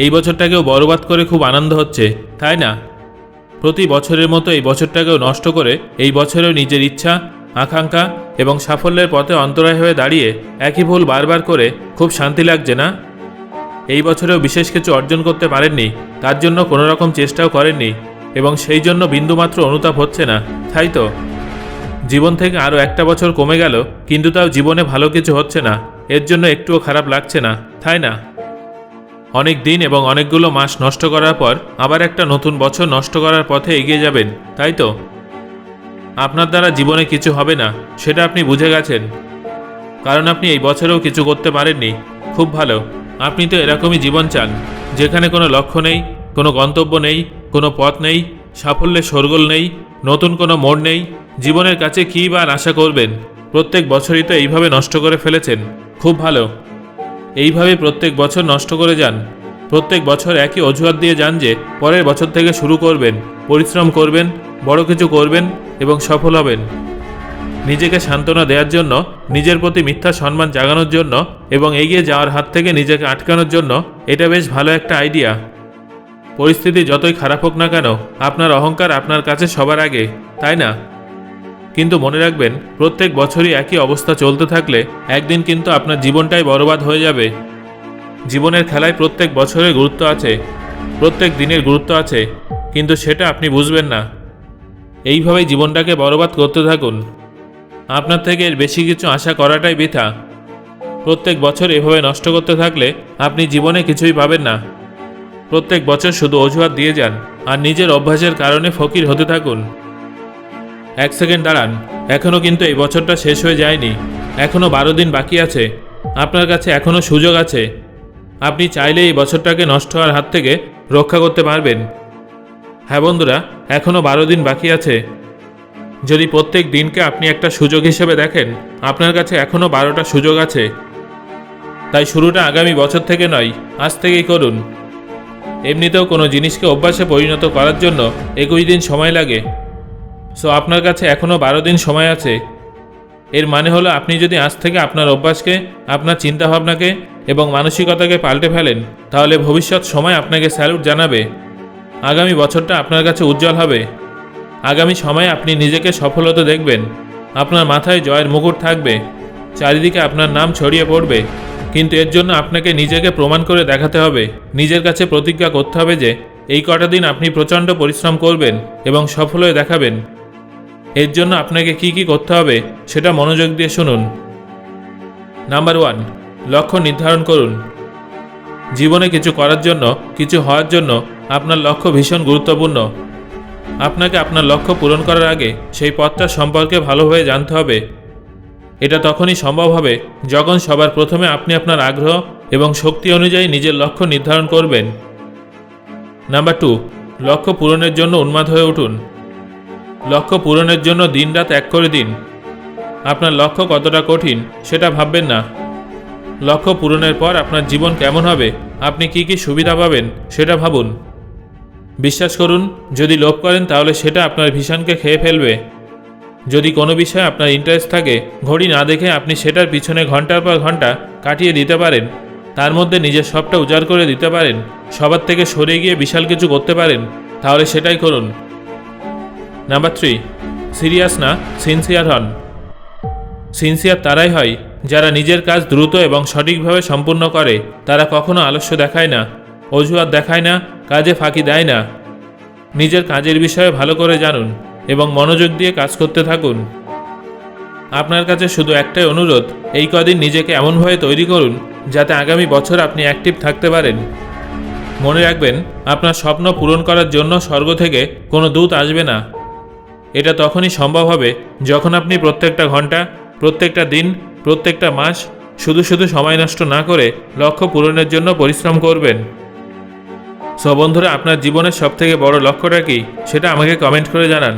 এই বছরটাকেও বরবাদ করে খুব আনন্দ হচ্ছে, তাই না? প্রতি বছরের মতো এই বছরটাকেও নষ্ট করে এই বছরেও নিজের ইচ্ছা, আকাঙ্ক্ষা এবং সাফল্যের পথে অন্তরায় হয়ে দাঁড়িয়ে একই ভুল বারবার করে খুব শান্তি লাগছে না? এই বছরেও বিশেষ কিছু অর্জন করতে পারেননি, তার জন্য কোনো রকম চেষ্টাও করেননি এবং সেই জন্য বিন্দুমাত্র অনুতাপ হচ্ছে না, তাই তো? জীবন থেকে আরও একটা বছর কমে গেল, কিন্তু তাও জীবনে ভালো কিছু হচ্ছে না, এর জন্য একটুও খারাপ লাগছে না, তাই না? অনেক দিন এবং অনেকগুলো মাস নষ্ট করার পর আবার একটা নতুন বছর নষ্ট করার পথে এগিয়ে যাবেন, তাই তো? আপনার দ্বারা জীবনে কিছু হবে না, সেটা আপনি বুঝে গেছেন, কারণ আপনি এই বছরেও কিছু করতে পারেননি। খুব ভালো, আপনি তো এরকমই জীবন চান, যেখানে কোনো লক্ষ্য নেই, কোনো গন্তব্য নেই, কোনো পথ নেই, সাফল্যের শোরগোল নেই, নতুন কোনো মোড় নেই। জীবনের কাছে কী বা আশা করবেন? প্রত্যেক বছরই তো এইভাবে নষ্ট করে ফেলেছেন। খুব ভালো, এইভাবে প্রত্যেক বছর নষ্ট করে যান। প্রত্যেক বছর একই অজুহাত দিয়ে যান যে পরের বছর থেকে শুরু করবেন, পরিশ্রম করবেন, বড় কিছু করবেন এবং সফল হবেন। নিজেকে সান্ত্বনা দেওয়ার জন্য, নিজের প্রতি মিথ্যা সম্মান জাগানোর জন্য এবং এগিয়ে যাওয়ার হাত থেকে নিজেকে আটকানোর জন্য এটা বেশ ভালো একটা আইডিয়া। পরিস্থিতি যতই খারাপ হোক না কেন, আপনার অহংকার আপনার কাছে সবার আগে, তাই না? কিন্তু মনে রাখবেন, প্রত্যেক বছরই একই অবস্থা চলতে থাকলে একদিন কিন্তু আপনার জীবনটাই বরবাদ হয়ে যাবে। জীবনের খেলায় প্রত্যেক বছরের গুরুত্ব আছে, প্রত্যেক দিনের গুরুত্ব আছে, কিন্তু সেটা আপনি বুঝবেন না। এইভাবেই জীবনটাকে বরবাদ করতে থাকুন। আপনার থেকে এর বেশি কিছু আশা করাটাই বৃথা। প্রত্যেক বছর এভাবে নষ্ট করতে থাকলে আপনি জীবনে কিছুই পাবেন না। প্রত্যেক বছর শুধু অজুহাত দিয়ে যান আর নিজের অভ্যাসের কারণে ফকির হতে থাকুন। এক সেকেন্ড দাঁড়ান, এখনও কিন্তু এই বছরটা শেষ হয়ে যায়নি। এখনও 12 দিন বাকি আছে। আপনার কাছে এখনও সুযোগ আছে। আপনি চাইলে এই বছরটাকে নষ্ট হওয়ার হাত থেকে রক্ষা করতে পারবেন। হ্যাঁ বন্ধুরা, এখনও 12 দিন বাকি আছে। যদি প্রত্যেক দিনকে আপনি একটা সুযোগ হিসেবে দেখেন, আপনার কাছে এখনও 12টা সুযোগ আছে। তাই শুরুটা আগামী বছর থেকে নয়, আজ থেকেই করুন। এমনিতেও কোনো জিনিসকে অভ্যাসে পরিণত করার জন্য 21 দিন সময় লাগে। সো আপনার কাছে এখনও 12 দিন সময় আছে। এর মানে হলো আপনি যদি আজ থেকে আপনার অভ্যাসকে, আপনার চিন্তাভাবনাকে এবং মানসিকতাকে পাল্টে ফেলেন, তাহলে ভবিষ্যৎ সময় আপনাকে স্যালুট জানাবে। আগামী বছরটা আপনার কাছে উজ্জ্বল হবে। আগামী সময়ে আপনি নিজেকে সফল হতে দেখবেন। আপনার মাথায় জয়ের মুকুট থাকবে, চারিদিকে আপনার নাম ছড়িয়ে পড়বে। কিন্তু এর জন্য আপনাকে নিজেকে প্রমাণ করে দেখাতে হবে, নিজের কাছে প্রতিজ্ঞা করতে হবে যে এই কটা দিন আপনি প্রচণ্ড পরিশ্রম করবেন এবং সফল হয়ে দেখাবেন। এর জন্য আপনাকে কি কি করতে হবে সেটা মনোযোগ দিয়ে শুনুন। নাম্বার 1, লক্ষ্য নির্ধারণ করুন। জীবনে কিছু করার জন্য, কিছু হওয়ার জন্য আপনার লক্ষ্য ভীষণ গুরুত্বপূর্ণ। আপনাকে আপনার লক্ষ্য পূরণ করার আগে সেই পথটা সম্পর্কে ভালোভাবে জানতে হবে। এটা তখনই সম্ভব হবে যখন সবার প্রথমে আপনি আপনার আগ্রহ এবং শক্তি অনুযায়ী নিজের লক্ষ্য নির্ধারণ করবেন। নাম্বার 2, লক্ষ্য পূরণের জন্য উন্মাদ হয়ে উঠুন। লক্ষ্য পূরণের জন্য দিনরাত এক করে দিন। আপনার লক্ষ্য কতটা কঠিন সেটা ভাববেন না। লক্ষ্য পূরণের পর আপনার জীবন কেমন হবে, আপনি কি কি সুবিধা পাবেন সেটা ভাবুন। বিশ্বাস করুন, যদি লোভ করেন তাহলে সেটা আপনার ভিশনকে খেয়ে ফেলবে। যদি কোনো বিষয়ে আপনার ইন্টারেস্ট থাকে, ঘড়ি না দেখে আপনি সেটার পিছনে ঘন্টার পর ঘন্টা কাটিয়ে দিতে পারেন, তার মধ্যে নিজের সবটা উজাড় করে দিতে পারেন, সবার থেকে সরে গিয়ে বিশাল কিছু করতে পারেন, তাহলে সেটাই করুন। নাম্বার 3, সিরিয়াস না, সিনসিয়ার হন। সিনসিয়ার তারাই হয় যারা নিজের কাজ দ্রুত এবং সঠিকভাবে সম্পূর্ণ করে। তারা কখনো আলস্য দেখায় না, অজুহাত দেখায় না, কাজে ফাঁকি দেয় না। নিজের কাজের বিষয়ে ভালো করে জানুন এবং মনোযোগ দিয়ে কাজ করতে থাকুন। আপনার কাছে শুধু একটাই অনুরোধ, এই কদিন নিজেকে এমনভাবে তৈরি করুন যাতে আগামী বছর আপনি অ্যাক্টিভ থাকতে পারেন। মনে রাখবেন, আপনার স্বপ্ন পূরণ করার জন্য স্বর্গ থেকে কোনো দূত আসবে না। এটা তখনই সম্ভব হবে যখন আপনি প্রত্যেকটা ঘন্টা, প্রত্যেকটা দিন, প্রত্যেকটা মাস শুধু শুধু সময় নষ্ট না করে লক্ষ্য পূরণের জন্য পরিশ্রম করবেন। সো বন্ধুরা, আপনার জীবনের সবথেকে বড় লক্ষ্যটা কি সেটা আমাকে কমেন্ট করে জানান।